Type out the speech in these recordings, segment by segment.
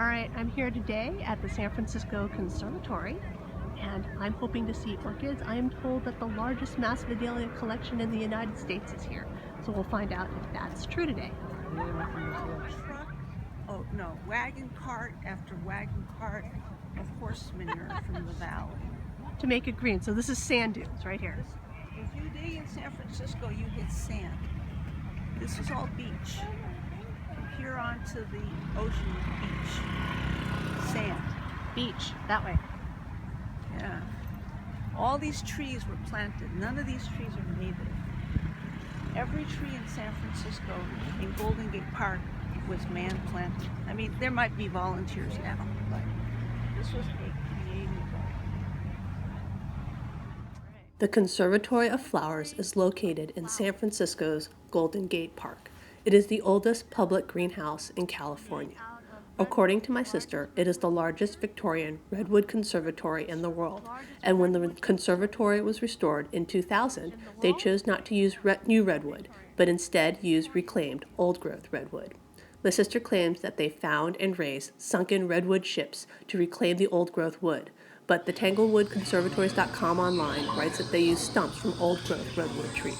Alright, I'm here today at the San Francisco Conservatory and I'm hoping to see orchids. I am told that the largest mass Vidalia collection in the United States is here, so we'll find out if that's true today. Truck, oh no, wagon cart after wagon cart of horse manure from the valley. To make it green, so this is sand dunes right here. If you dig in San Francisco, you hit sand. This is all beach. Here onto the ocean beach. Sand. Beach, that way. Yeah. All these trees were planted. None of these trees are native. Every tree in San Francisco, in Golden Gate Park, was man planted. I mean, there might be volunteers now, but this was a creative. The Conservatory of Flowers is located in San Francisco's Golden Gate Park. It is the oldest public greenhouse in California. According to my sister, it is the largest Victorian redwood conservatory in the world, and when the conservatory was restored in 2000, they chose not to use new redwood, but instead used reclaimed old-growth redwood. My sister claims that they found and raised sunken redwood ships to reclaim the old-growth wood, but the Tanglewoodconservatories.com online writes that they use stumps from old-growth redwood trees.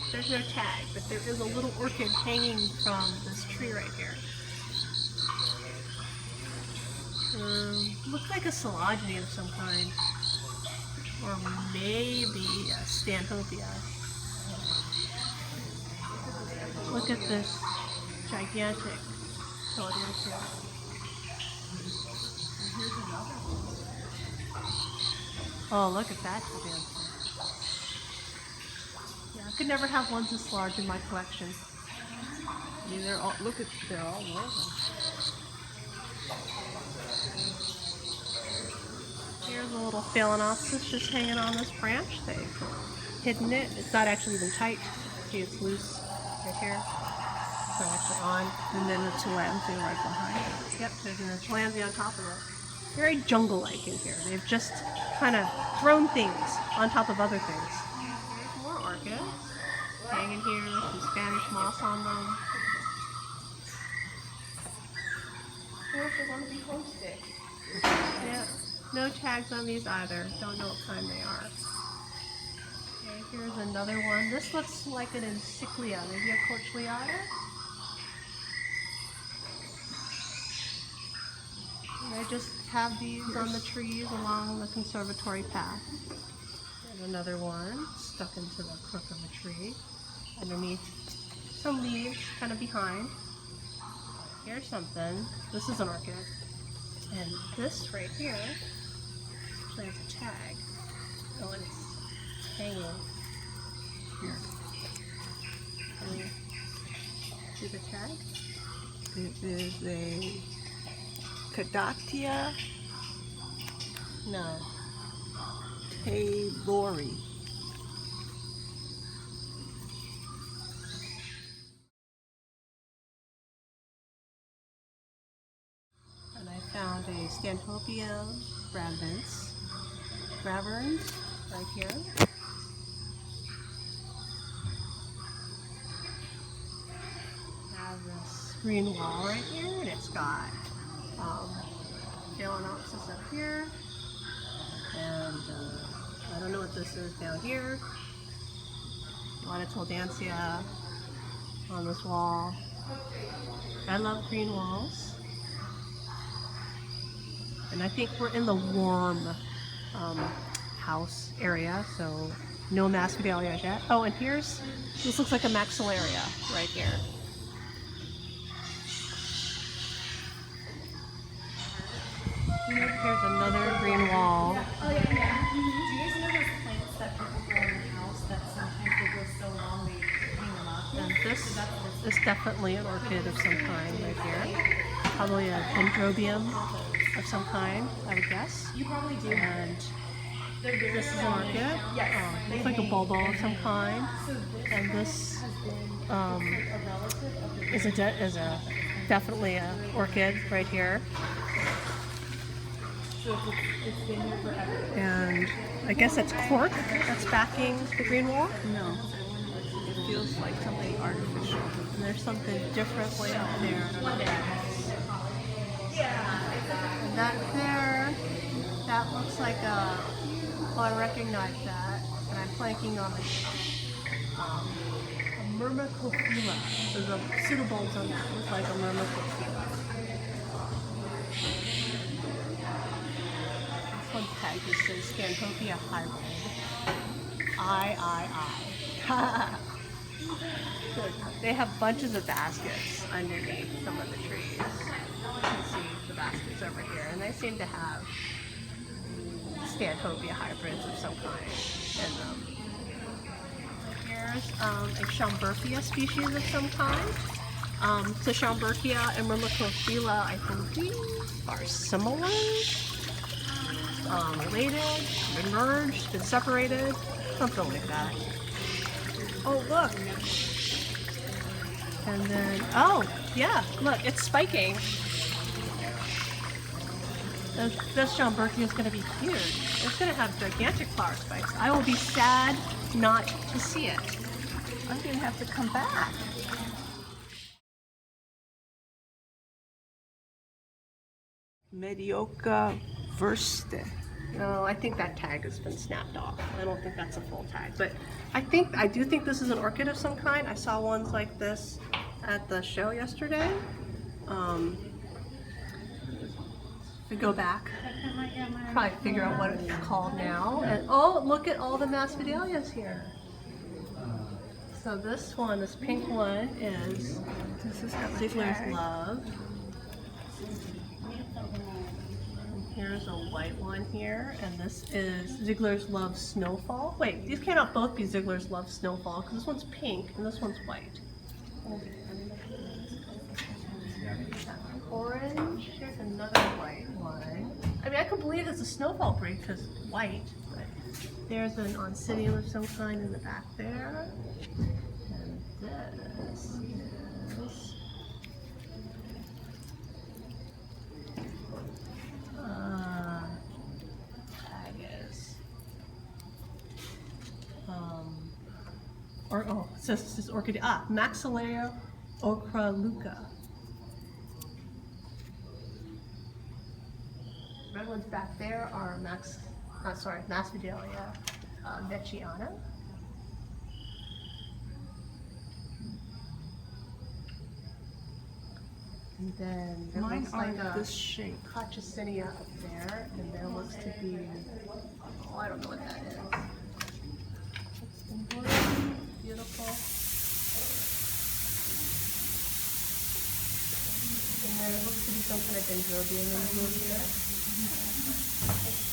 There's no tag, but there is a little orchid hanging from this tree right here. Looks like a collagenate of some kind, or maybe a stanhopea. Look at this gigantic collagenate. Oh, look at that gigantic. I could never have ones this large in my collection. I mean, they're all woven. Here's a little phalaenopsis just hanging on this branch. They've hidden it. It's not actually even tight. See, it's loose right here. It's not actually on. And then the tillandsia right behind it. Yep, there's an tillandsia on top of it. Very jungle-like in here. They've just kind of thrown things on top of other things. There's more orchids hanging here with some Spanish moss on them. Or if they want to be hosted. Yeah, no tags on these either. Don't know what kind they are. Okay, here's another one. This looks like an encyclia, maybe a corchleata. I just have these on the trees along the conservatory path. And another one stuck into the crook of a tree underneath some leaves kind of behind. Here's something. This is an orchid. And this right here actually has a tag. Oh, and it's hanging here. Can you see the tag? It is a Cadatia No. Taylori. And I found a Stanhopea graverns right here. I have this green wall right here, and it's got phalaenopsis up here, and I don't know what this is down here. A lot of tillandsia on this wall. I love green walls. And I think we're in the warm house area, so no mass Vidalia yet. Oh, and this looks like a maxillaria right here. Here's another green wall. Oh yeah, yeah. Do you guys know those plants that people grow in the house that sometimes they grow so long they hang them up? And this is definitely an orchid of some kind right here. Probably a dendrobium of some kind, I would guess. You probably do. And this is an orchid. Looks like a bulbo of some kind. And this is definitely an orchid right here. It's been here forever. And I guess that's cork that's backing the green wall. No. feels like something artificial. And there's something different way up there. And that there, that looks like a, oh, I recognize that. And I'm planking on a myrmecophila. So the pseudobulbs on that look like a myrmecophila. This one tag just says Scantopia hybrid. I. They have bunches of baskets underneath some of the trees. You can see the baskets over here, and they seem to have Scantopia hybrids of some kind in them. Here's a Schomburgkia species of some kind. So Schomburgkia and Myrmecophila, I believe, are similar, related, been merged, been separated, something like that. Oh, look. And then, oh, yeah, look, it's spiking. This Schomburgkia is going to be huge. It's going to have gigantic flower spikes. I will be sad not to see it. I'm going to have to come back. Mediocre Verste. No, I think that tag has been snapped off. I don't think that's a full tag, but I do think this is an orchid of some kind. I saw ones like this at the show yesterday. We go back, probably figure out what it's called now. And oh, look at all the Masvidalias here. So this one, this pink one, is Ziegler's Love. Here's a white one here, and this is Ziegler's Love Snowfall. Wait, these cannot both be Ziegler's Love Snowfall, because this one's pink and this one's white. Orange, here's another white one. I mean, I could believe it's a snowfall breed because it's white, but there's an oncidium of some kind in the back there. And this is... it says this is orchid. Maxillaria ocraluca. Red ones back there are Masvidalia veciana. And then there Mine looks are like a this shape. Cochicinia up there, and there looks to be, oh, I don't know what that is. Beautiful. And there looks to be some kind of dendrobium in here.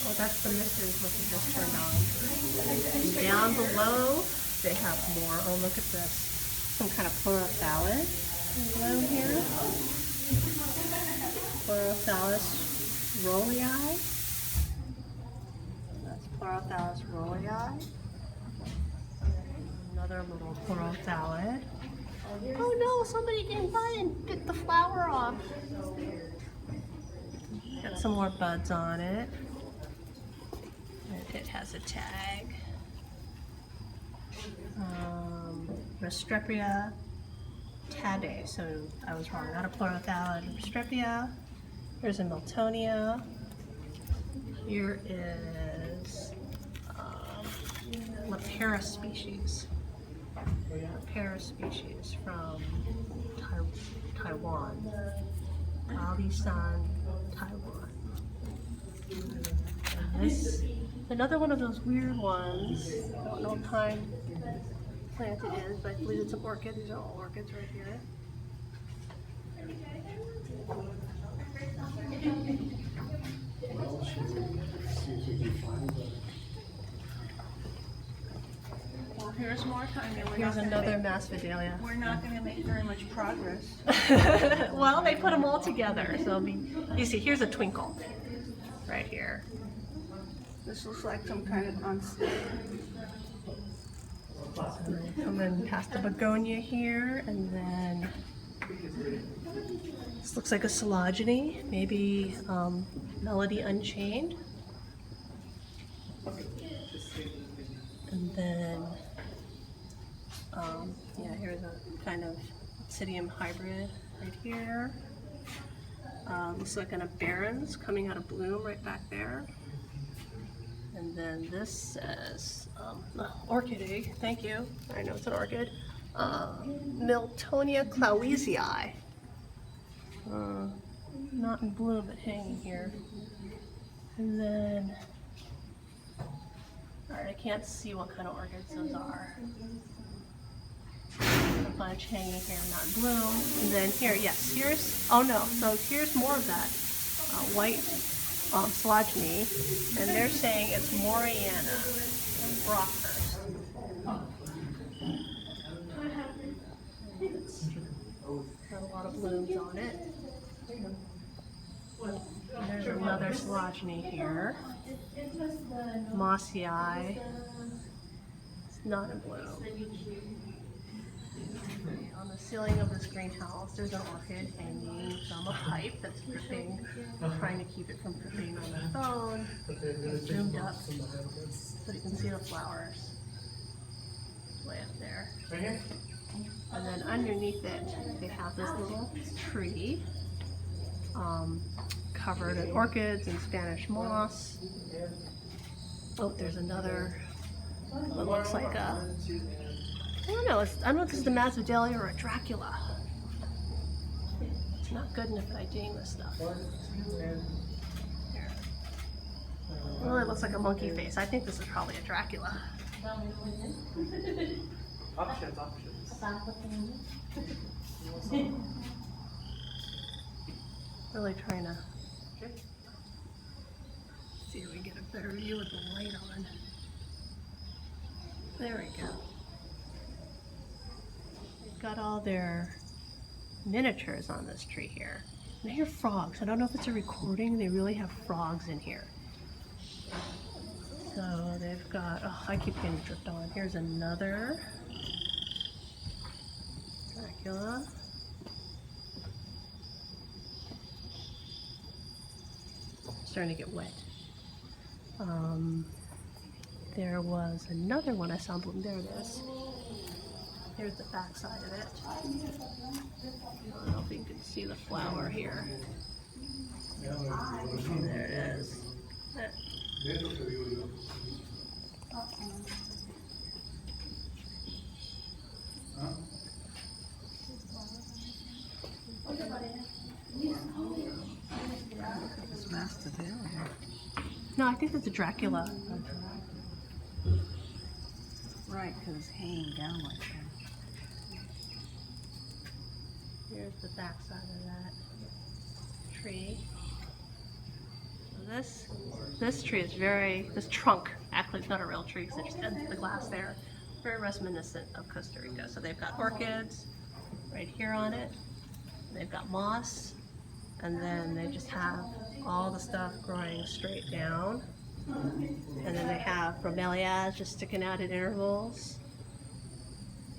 Oh, that's the misters what you just turned on. And down below, they have more. Oh, look at this. Some kind of chlorophyllid bloom here. Chlorophyllus rollii. That's Chlorophyllus rollii. Another little chlorophyllid. Oh no, somebody came by and bit the flower off. Got some more buds on it. And it has a tag. Restrepia tabe. So I was wrong, not a chlorophyllid. Restrepia. Here's a Miltonia. Here is Lapera species. Lapera species from Taiwan. Ali-san, Taiwan. And this, another one of those weird ones. I don't know what kind plant it is, but I believe it's an orchid. These are all orchids right here. Well, here's more time. Here's another Masvidalia. We're not going to make very much progress. Well, they put them all together, so you see, here's a twinkle right here. This looks like some kind of unstable. Come in past the begonia here, and then this looks like a Coelogeny, maybe Melody Unchained. And then Yeah, here's a kind of Psidium hybrid right here. Looks like kind of barons coming out of bloom right back there. And then this says orchid, thank you. I know it's an orchid. Miltonia clowesii. Not in bloom, but hanging here. And then, alright, I can't see what kind of orchids those are. A bunch hanging here, not in bloom. And then here, yes, here's, oh no, so here's more of that white Slogeny, and they're saying it's Moriana Rockhurst. It's got a lot of blooms on it. And there's another Slogeny here. Mossy Eye. It's not in bloom. On the ceiling of this greenhouse, there's an orchid hanging from a pipe that's dripping. I'm trying to keep it from dripping on the phone. It's zoomed up so you can see the flowers way up there. And then underneath it, they have this little tree covered in orchids and Spanish moss. Oh, there's another, what looks like a, I don't know if this is the Massodalia or a Dracula. It's not good enough at IDing this stuff. Here. It really looks like a monkey face. I think this is probably a Dracula. Options. Really trying to see if we can get a better view with the light on. There we go. They've got all their miniatures on this tree here. And I hear frogs. I don't know if it's a recording. They really have frogs in here. So they've got, oh, I keep getting dripped on. Here's another Dracula. Starting to get wet. There was another one I saw in bloom. There it is. Here's the back side of it. I don't know if you can see the flower here. There it is. No, I think that's a Dracula. Right, because it's hanging down like that. Here's the back side of that tree. So this tree is this trunk, actually it's not a real tree because it just ends the glass there, very reminiscent of Costa Rica. So they've got orchids right here on it, they've got moss, and then they just have all the stuff growing straight down. And then they have bromeliads just sticking out at intervals.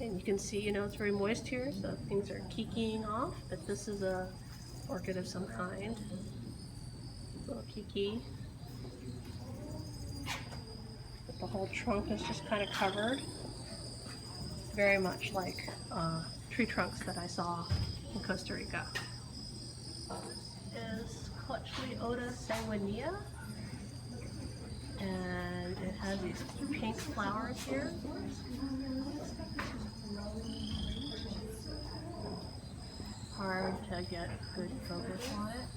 And you can see, it's very moist here, so things are kikiing off, but this is a orchid of some kind. Little kiki. But the whole trunk is just kind of covered. Very much like tree trunks that I saw in Costa Rica. This is Cochleota sanguinea. And it has these pink flowers here. Hard to get a good focus on it.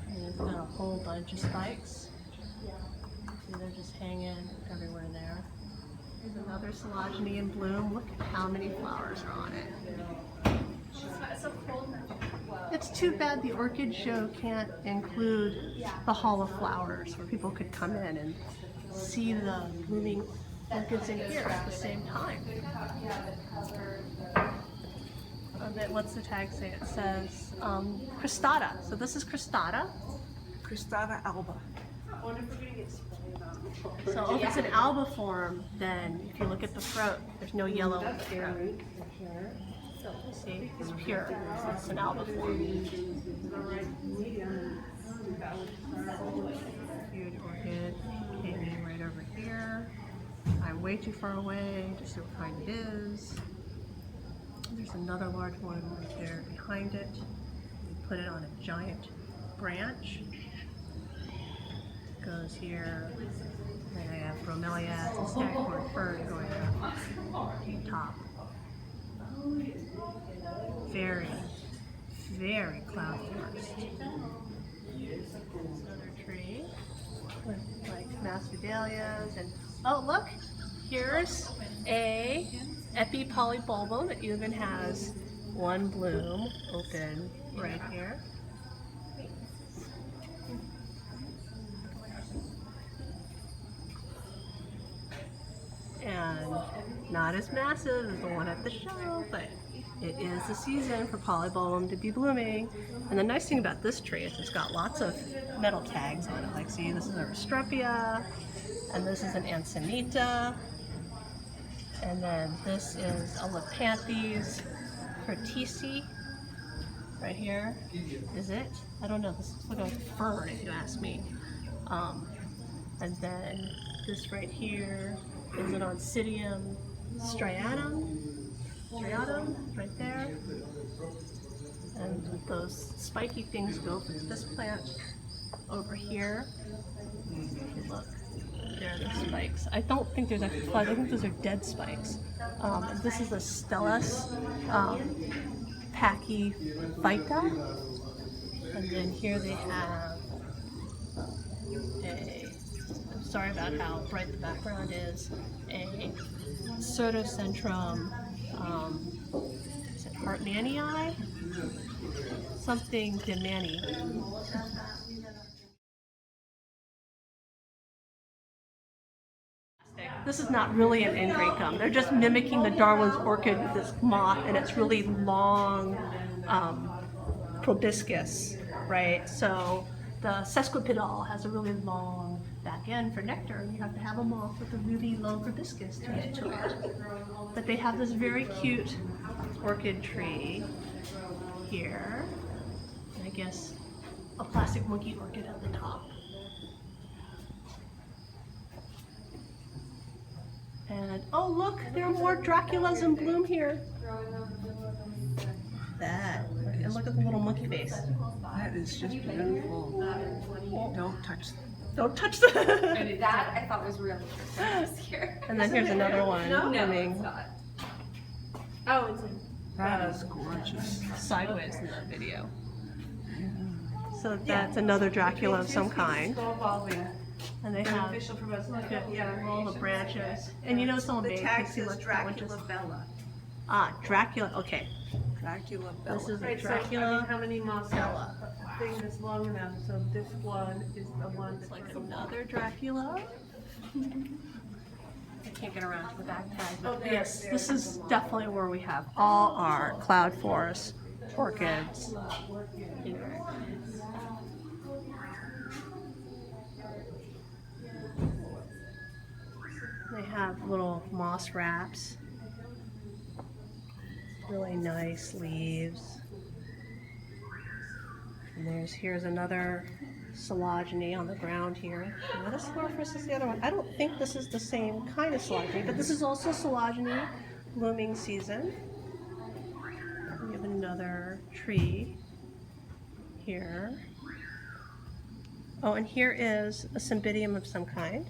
And it's got a whole bunch of spikes. See, they're just hanging everywhere there. There's another Slogeny in bloom. Look at how many flowers are on it. It's too bad the orchid show can't include the Hall of Flowers where people could come in and see the blooming orchids in here at the same time. What's the tag say? It says cristata. So this is cristata. Cristata alba. So if it's an alba form, then if you look at the throat, there's no yellow in the throat. See, it's pure. It's an alba form. Huge orchid hanging right over here. I'm way too far away to see what kind it is. There's another large one right there behind it. We put it on a giant branch. Goes here. And I have bromeliads and staghorn fern going up top. Very, very cloud forest. Another tree with like massedalias and oh look, here's a epipolybulbum that even has one bloom open right here. And not as massive as the one at the show, but it is the season for polybulbum to be blooming. And the nice thing about this tree is it's got lots of metal tags on it. Like see, this is a Restrepia, and this is an Ansanita, and then this is a Lepanthes curtisi. Right here, is it? I don't know, this is looking like a fern if you ask me. And then this right here is an Oncidium striatum, right there. And those spiky things go from this plant over here. Look, there are the spikes. I don't think there's actually flies. I think those are dead spikes. And this is a Stellus pachyphyta. And then here they have a, I'm sorry about how bright the background is, a Certocentrum, is it Hartmannii? Something Demani. This is not really an ingracum. They're just mimicking the Darwin's orchid with this moth and its really long proboscis, right? So the sesquipedal has a really long back end for nectar, and you have to have a moth with a really long proboscis to get to it. But they have this very cute orchid tree here. And I guess a plastic monkey orchid at the top. And oh look, there are more Draculas in bloom here. That, and look at the little monkey face. That is just beautiful. Don't touch them. Don't touch the. That I thought was really interesting this year. And then here's another one blooming It's not. Oh, it's That is gorgeous. sideways in that video. So that's another Dracula of some kind. And they have official proboscis. look at all the branches. And you know someone The made tag Pixie says Luck Dracula sandwiches. Bella. Ah, Dracula. Okay, Dracula Bella. this is a Right, so, I mean, Dracula. how many moths have a thing that's long enough? So this one is the one It's that's like another Dracula. I can't get around to the back tag, but yes, this is definitely where we have all our cloud forest orchids here. They have little moss wraps, really nice leaves. And here's another collagenate on the ground here. Now this Sclerophrys is the other one. I don't think this is the same kind of collagenate, but this is also collagenate blooming season. We have another tree here. Oh, and here is a cymbidium of some kind.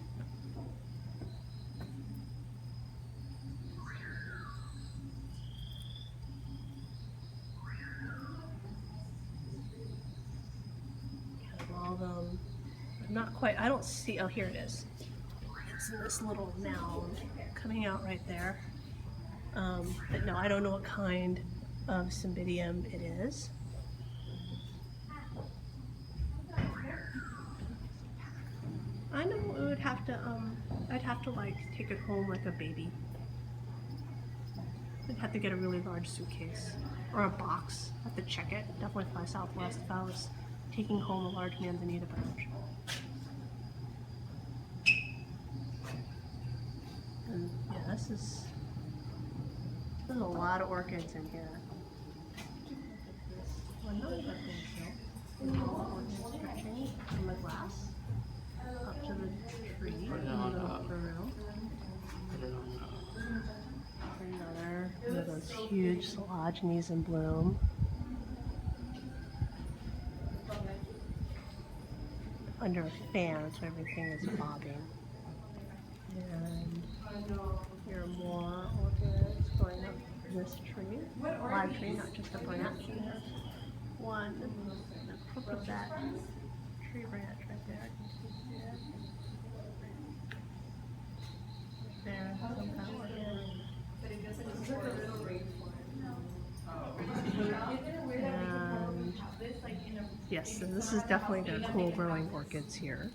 All of them. I'm not quite, I don't see, oh here it is. It's in this little mound coming out right there. But no, I don't know what kind of cymbidium it is. I know it would have to, I'd have to like take it home like a baby. I'd have to get a really large suitcase or a box. I'd have to check it. Definitely fly Southwest if I was taking home a large manzanita bunch. And yeah, there's a lot of orchids in here. Well, not even stretching from the glass. up to the tree in the middle of the room. Another one of those huge collagenés in bloom. Under a fan, so everything is bobbing. And here are more orchids going up this tree. Live tree, not just a branch. And there's one. Look at that tree branch right there. Can you see it? There's some kind of orchid. And yes, so this is definitely their cool growing orchids here.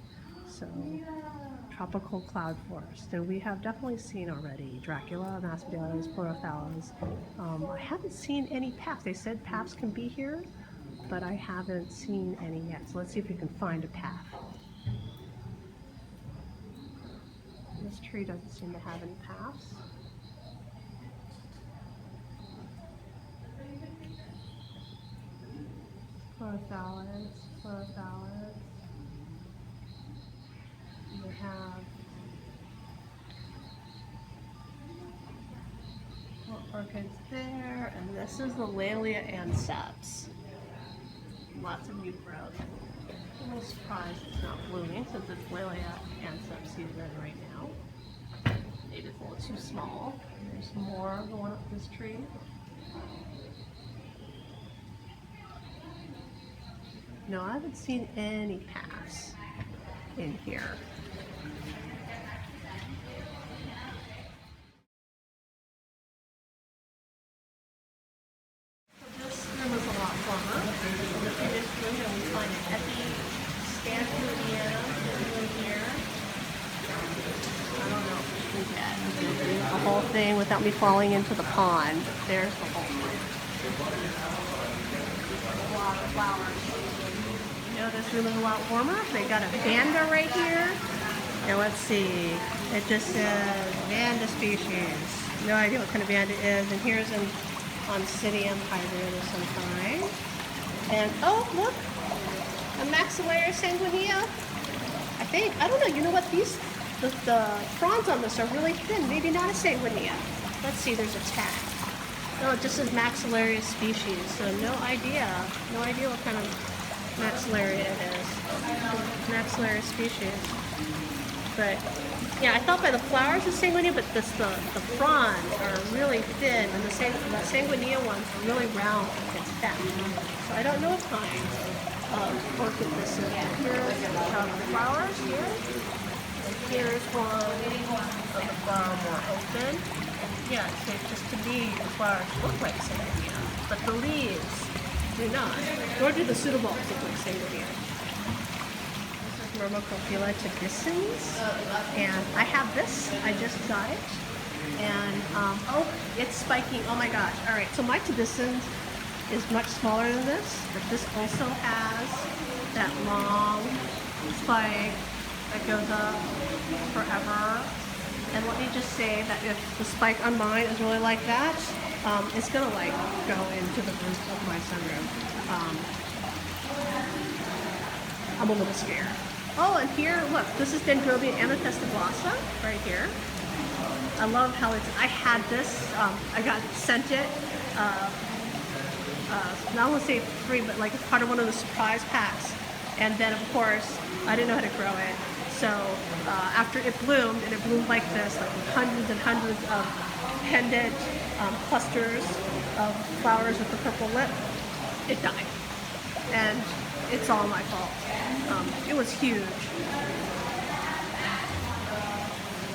So tropical cloud forest. And we have definitely seen already Dracula, Maspedalis, Porothallas. I haven't seen any paps. They said paps can be here, but I haven't seen any yet. So let's see if we can find a pap. This tree doesn't seem to have any paps. Porothallas, Porothallas. We have more orchids there, and this is the Lowland anceps. Lots of new growth. I'm a little surprised it's not blooming since it's Lowland anceps season right now. Maybe it's a little too small. There's more going up this tree. No, I haven't seen any paths in here. This room is a lot warmer than the previous room, and we find an epi Scanturia in here. I don't know if we can get the whole thing without me falling into the pond. There's the whole thing. A lot of flowers. You know, this room is a lot warmer. They got a vanda right here. And let's see, it just says vanda species. No idea what kind of vanda is. And here's an Oncidium hybrid of some kind. And oh, look, a Maxillaria sanguinea. I think, I don't know, you know what, these, the fronds on this are really thin. Maybe not a sanguinea. Let's see, there's a tag. No, it just says Maxillaria species. So no idea what kind of Maxillaria it is. Maxillaria species. But yeah, I thought by the flowers it's sanguinea, but the fronds are really thin, and the sanguinea ones are really round and fat. So I don't know what kind of orchid this is. Here's the flowers here. And here's one of the flower more open. And yeah, so just to me, the flowers look like sanguinea, but the leaves do not. Nor do the pseudobulbs look like sanguinea. Myrmecophila tibicens, and I have this. I just got it, and oh, it's spiking. Oh my gosh! All right, so my tibicens is much smaller than this, but this also has that long spike that goes up forever. And let me just say that if the spike on mine is really like that, it's gonna like go into the roof of my sunroom. I'm a little scared. Oh, and here, look, this is Dendrobium amethystoglossa right here. I love how it's, I had this, I got sent it, not want to say free, but like it's part of one of the surprise packs. And then of course, I didn't know how to grow it. So after it bloomed, and it bloomed like this, like with hundreds and hundreds of pendant clusters of flowers with the purple lip, it died. And it's all my fault. It was huge.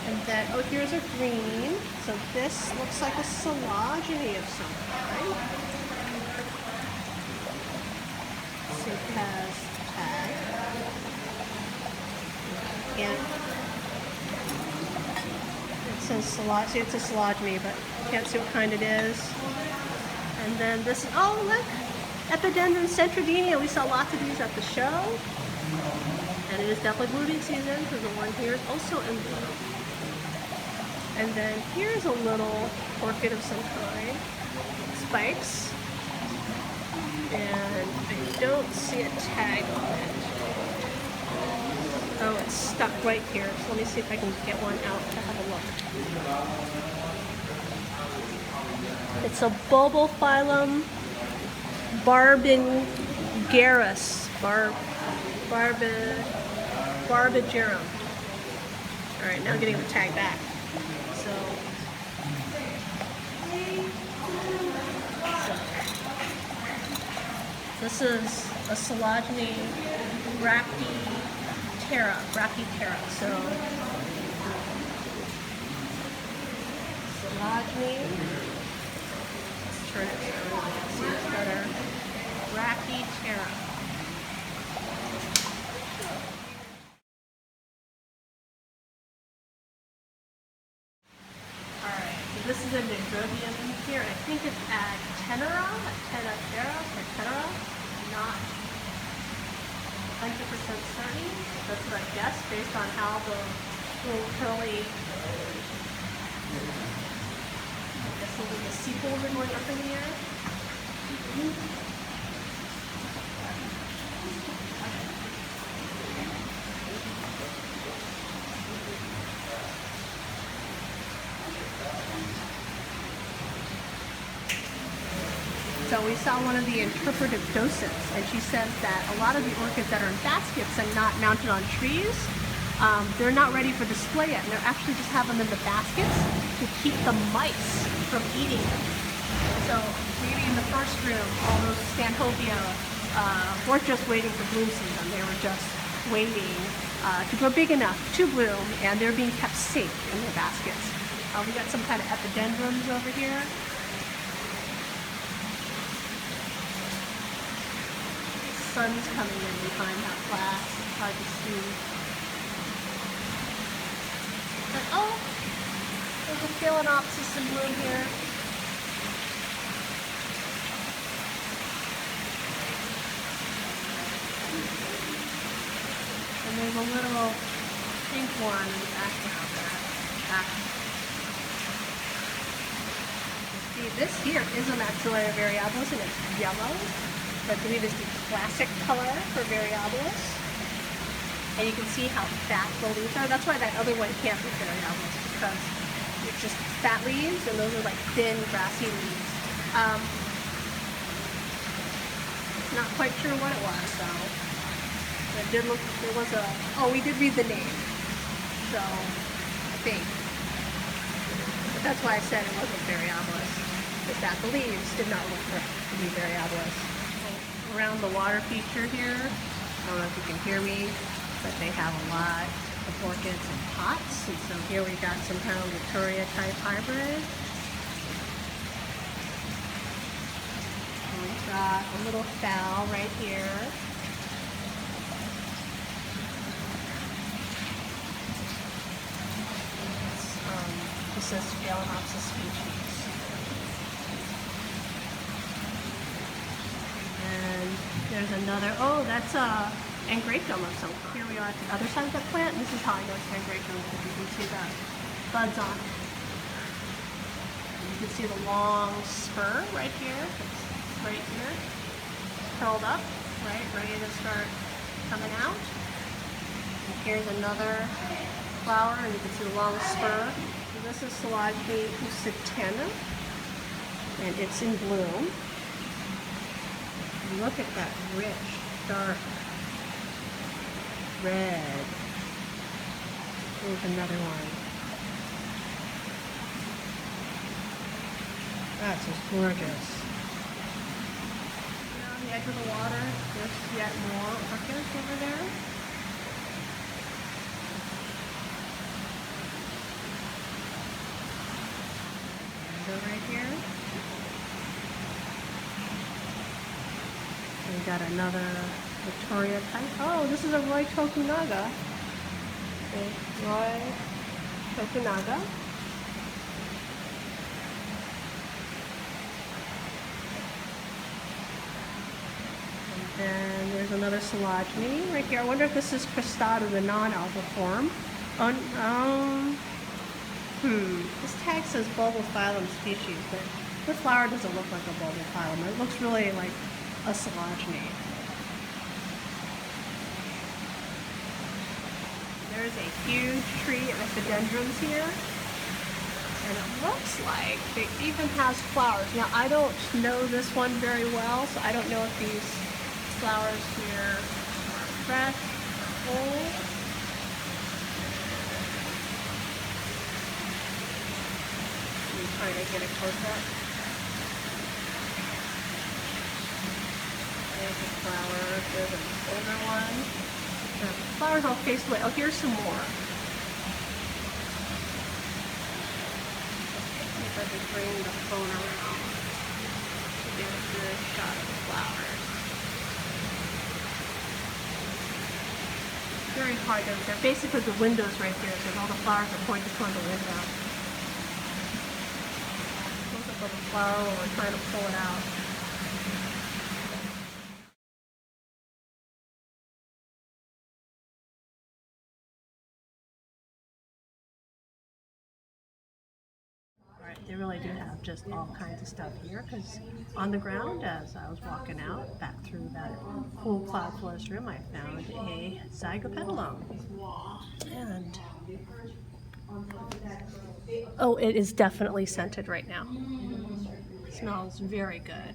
And then, oh, here's a green. So this looks like a collageney of some kind. So it has a tag. And it says collageney. It's a collageney, but can't see what kind it is. And then this, oh look! Epidendrum centrodenia. We saw lots of these at the show. And it is definitely blooming season, because the one here is also in bloom. And then here's a little orchid of some kind. Spikes. And I don't see a tag on it. Oh, it's stuck right here. So let me see if I can get one out to have a look. It's a bulbophyllum barbangerus. Barbagerum. All right, now I'm getting the tag back. So this is a Sologeny brachyptera. So Sologeny. Let's turn it around. See it's better. Brachyptera. Alright, so this is a Nidrobium here. I think it's at tenera, or tenera. Not 100% certain. That's what I guess based on how the little curly, I guess the little sepals are going up in the air. So we saw one of the interpretive docents, and she says that a lot of the orchids that are in baskets and not mounted on trees, they're not ready for display yet, and they're actually just having them in the baskets to keep the mice from eating them. So maybe in the first room, all those Stanhovia weren't just waiting for bloom season, they were just waiting to grow big enough to bloom, and they're being kept safe in their baskets. We got some kind of epidendrums over here. Sun's coming in behind that glass. It's hard to see. But, oh, there's a Phalaenopsis in bloom here. And there's a little pink one in the background there. See, this here is a Maxillary variabilis, and it's yellow. I believe is the classic color for variabilis. And you can see how fat the leaves are. That's why that other one can't be variabilis, because it's just fat leaves, and those are like thin, grassy leaves. Not quite sure what it was, though. It did look, there was a, oh, we did read the name. So, I think. But that's why I said it wasn't variabilis. Is that the leaves did not look correct to be variabilis. Around the water feature here, I don't know if you can hear me, but they have a lot of orchids in pots. And so here we've got some kind of Lituria type hybrid. And we've got a little fowl right here. This is Phalaenopsis species. There's another, oh, that's angraecum of some kind. Here we are at the other side of the plant. This is how I know it's angraecum, because you can see the buds on it. And you can see the long spur right here. It's right here, curled up, right, ready to start coming out. And here's another flower, and you can see the long spur. So this is Sologeny usitana, and it's in bloom. Look at that rich, dark red. Here's another one. That's just gorgeous. On the edge of the water, there's yet more orchids over there. And right here. We got another Victoria type. Oh, this is a Roy Tokunaga. Okay, Roy Tokunaga. And then there's another Sologeny right here. I wonder if this is cristata, the non-albiform. This tag says bulbophyllum species, but this flower doesn't look like a bulbophyllum. It looks really like a Sologeny. There's a huge tree of epidendrums here. And it looks like it even has flowers. Now, I don't know this one very well, so I don't know if these flowers here are fresh or old. I'm trying to get a close-up. There's a flower. There's an older one. The flowers all faced away. Oh, here's some more. I could bring the phone around to get a good shot of the flowers. Very hard to understand. Basically, the window's right there, so all the flowers are pointed toward the window. Look at the flower when we're trying to pull it out. They really do have just all kinds of stuff here, because on the ground, as I was walking out back through that cool cloud forest room, I found a zygopetalum. And oh, it is definitely scented right now. It smells very good.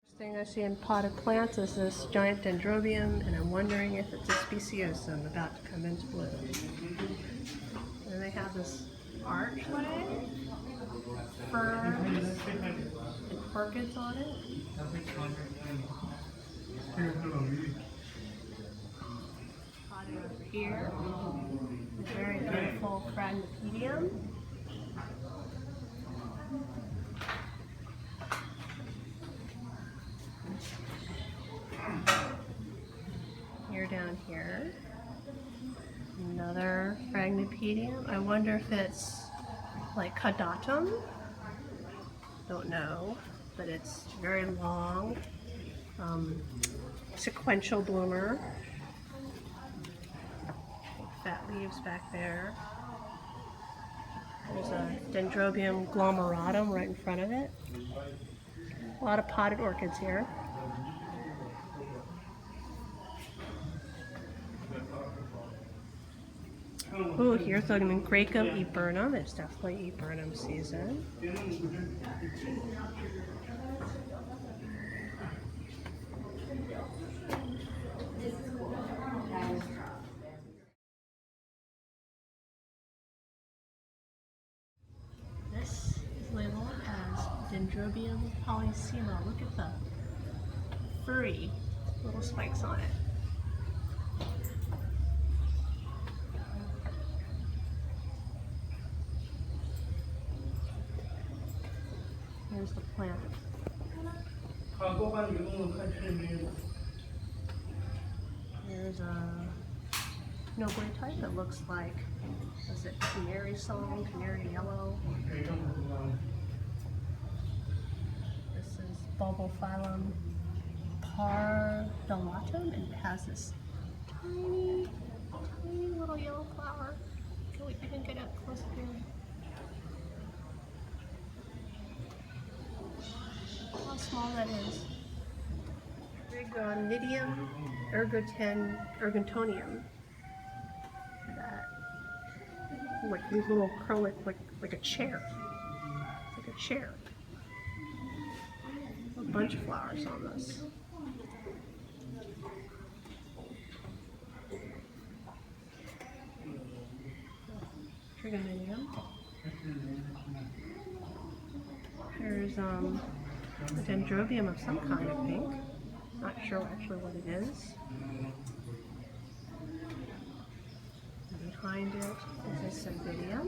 First thing I see in potted plants is this giant dendrobium, and I'm wondering if it's a speciosum about to come into bloom. And they have this archway, ferns, and orchids on it. Potted over here, a very beautiful phragmipedium. Here down here, another phragmipedium. I wonder if it's like caudatum. Don't know, but it's very long, sequential bloomer. Fat leaves back there. There's a Dendrobium glomeratum right in front of it. A lot of potted orchids here. Ooh, here's the Gracum eburnum. It's definitely eburnum season. This is labeled as Dendrobium polysema. Look at the furry little spikes on it. Here's the plant. Here's a noble type that looks like, is it canary song, canary yellow? This is Bulbophyllum pardallatum, and it has this tiny, tiny little yellow flower. Can we even get up close here? How small that is. Rigonidium ergotonium. That, like these little curl, like a chair. It's like a chair. A bunch of flowers on this. Trigonoidum. There's a dendrobium of some kind, I think. Not sure actually what it is. Behind it is a cymbidium.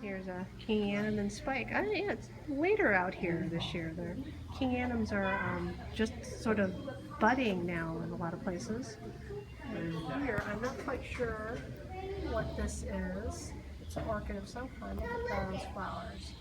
Here's a kingianum and spike. Yeah, it's later out here this year. The kingianums are just sort of budding now in a lot of places. And here, I'm not quite sure what this is. It's an orchid of some kind. Look at those flowers.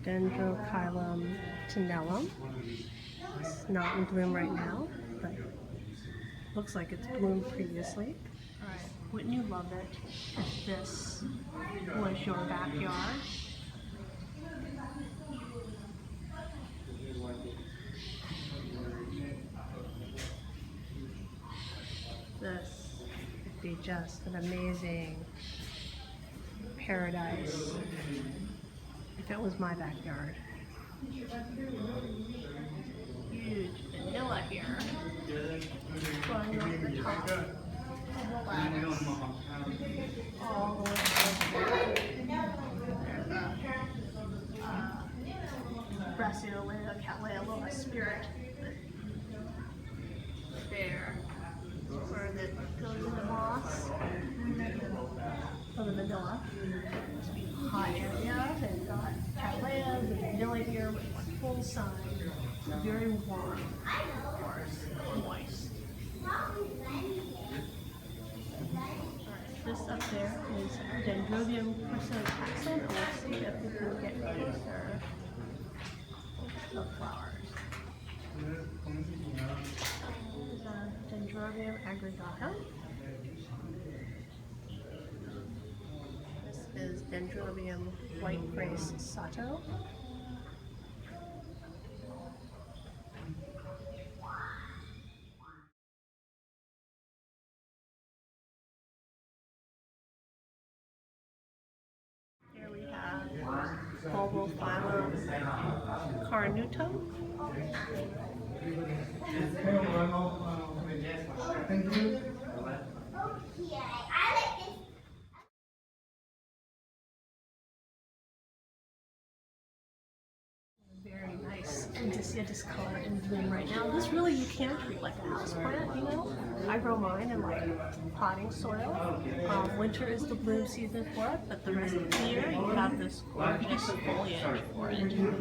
Dendrochilum tenellum. It's not in bloom right now, but looks like it's bloomed previously. Alright, wouldn't you love it if this was your backyard? This would be just an amazing paradise if it was my backyard. Huge vanilla here, growing off the top of the lattice, all the way there's a Brasilia, Cattleya, spirit there, where that goes in the moss for the vanilla. Must be a hot area. They've got Cattleya, the vanilla here with like full sun. Very warm, of course, moist. Alright, this up there is Dendrobium chrysotaxum. Let's see if we can get closer to the flowers. Dendrobium aggregatum. This is Dendrobium white grace sato. Here we have Bulbophyllum carnutum. Thank you. Very nice Indiciatus color in bloom right now. This really you can treat like a house plant, you know. I grow mine in like potting soil. Winter is the bloom season for it, but the rest of the year you have this gorgeous foliage for it. Thank you.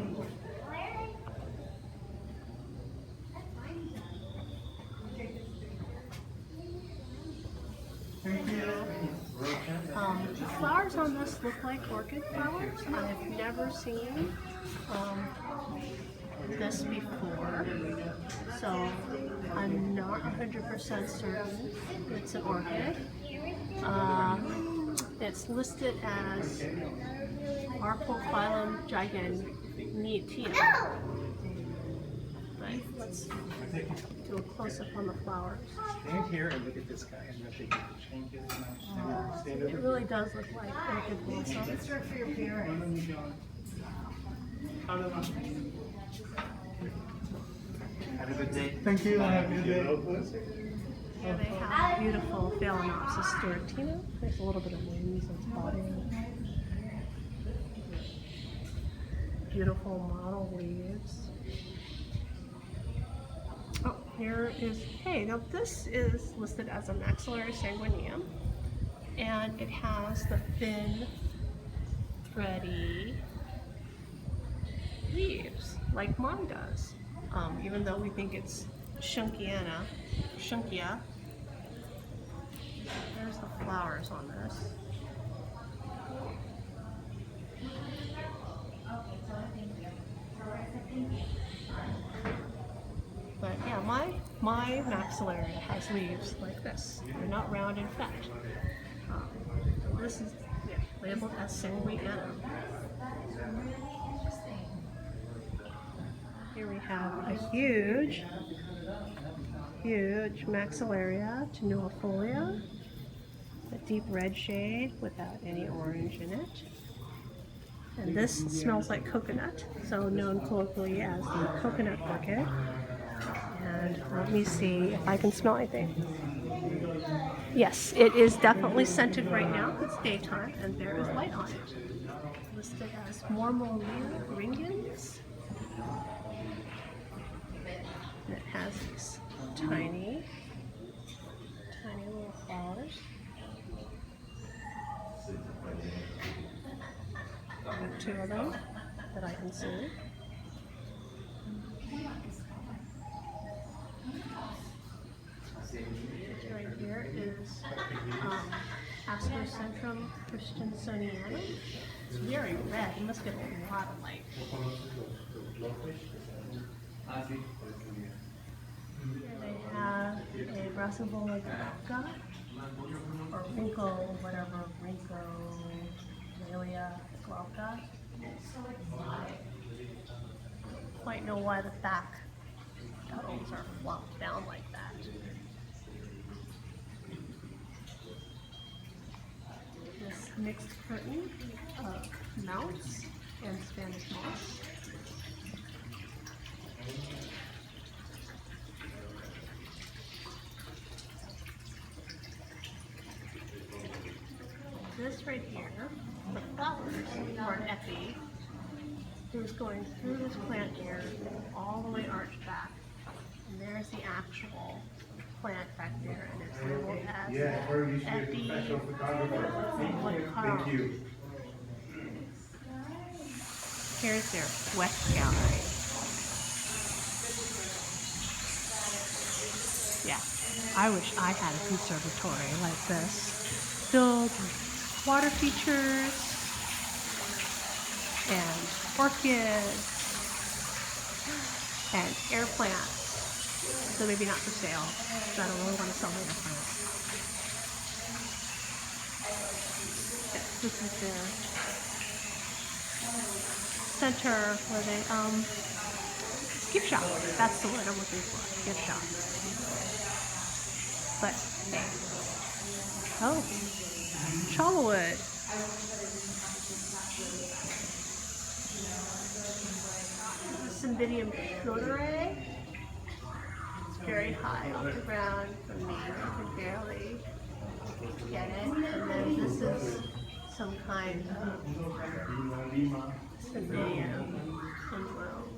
The flowers on this look like orchid flowers. I've never seen this before, so I'm not 100% certain it's an orchid. It's listed as Arpophyllum giganteum. But let's do a close-up on the flowers. Stand here and look at this guy and look at the changes. Stand It over. really does look like orchid blossom. It's right for your parents. Have a good day. Thank you. Have a good day. Here they have beautiful Phalaenopsis stuartina. There's a little bit of wings and spotting. Beautiful mottle leaves. Oh, here is, hey, now this is listed as a maxillary sanguineum, and it has the thin, thready leaves, like mine does. Even though we think it's Schunkia. There's the flowers on this. But yeah, my maxillaria has leaves like this. They're not round and fat. This is labeled as sanguineum. Here we have a huge maxillaria tenuifolia, a deep red shade without any orange in it. And this smells like coconut, so known colloquially as the coconut orchid. And let me see if I can smell anything. Yes, it is definitely scented right now. It's daytime, and there is light on it. Listed as Mormolia ringens. And it has these tiny little flowers. There are two of them that I can see. Right here is Aspercentrum christiansonianum. It's very red. You must get a lot of light. Here they have a Brassavola glauca, or Rinco, whatever, Rinco, Laelia glauca. Quite know why the back petals are flopped down like that. This mixed curtain of mounts and Spanish moss. This right here, the flowers, or an epi, is going through this plant here, all the way arched back. And there's the actual plant back there, and it's labeled as epi. Thank you. Here's their west gallery. Yeah, I wish I had a conservatory like this, filled with water features and orchids and air plants. So maybe not for sale, because I don't really want to sell my air plants. Yes, this is their center where they, gift shop. That's the word I'm looking for, gift shop. But, hey. Oh, Charlwood. Cymbidium schroederi. It's very high off the ground for me. I can barely get it. And then this is some kind of Cymbidium in bloom.